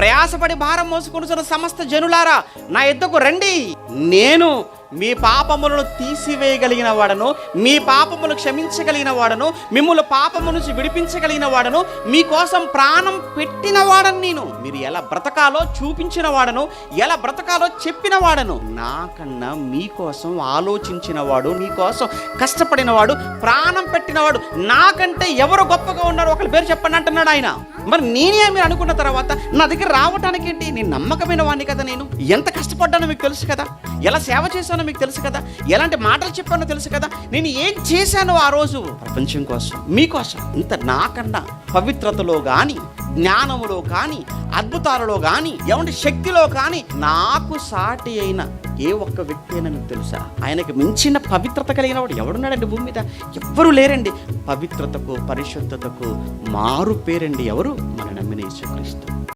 ప్రయాసపడి భారం మోసుకొనుచున్న సమస్త జనులారా నా యొద్దకు రండి, నేను మీ పాపములను తీసివేయగలిగిన వాడను, మీ పాపములు క్షమించగలిగిన వాడను, మిమ్మల్ని పాపము నుంచి విడిపించగలిగిన వాడను, మీకోసం ప్రాణం పెట్టిన వాడను నేను. మీరు ఎలా బ్రతకాలో చూపించిన వాడను, ఎలా బ్రతకాలో చెప్పిన వాడను. నాకన్నా మీకోసం ఆలోచించిన వాడు, మీకోసం కష్టపడిన వాడు, ప్రాణం పెట్టినవాడు నాకంటే ఎవరు గొప్పగా ఉన్నారు ఒకరి పేరు చెప్పండి అంటున్నాడు ఆయన. మరి నేనే మీరు అనుకున్న తర్వాత నా దగ్గర రావటానికి ఏంటి? నేను నమ్మకమైన వాడిని కదా, నేను ఎంత కష్టపడ్డానో మీకు తెలుసు కదా, ఎలా సేవ చేశానో మీకు తెలుసు కదా, ఎలాంటి మాటలు చెప్పానో తెలుసు కదా, నేను ఏం చేశానో ఆ రోజు ప్రపంచం కోసం, మీకోసం. ఇంత నాకన్నా పవిత్రతలో కానీ, జ్ఞానములో కానీ, అద్భుతాలలో కానీ, ఏమంటే శక్తిలో కానీ నాకు సాటి అయిన ఏ ఒక్క వ్యక్తి అయినా మీకు తెలుసా? ఆయనకు మించిన పవిత్రత కలిగిన వాడు ఎవడున్నాడండి భూమి మీద? ఎవ్వరూ లేరండి. పవిత్రతకు, పరిశుద్ధతకు మారు పేరండి ఎవరు? మన నమ్మిన యేసుక్రీస్తు.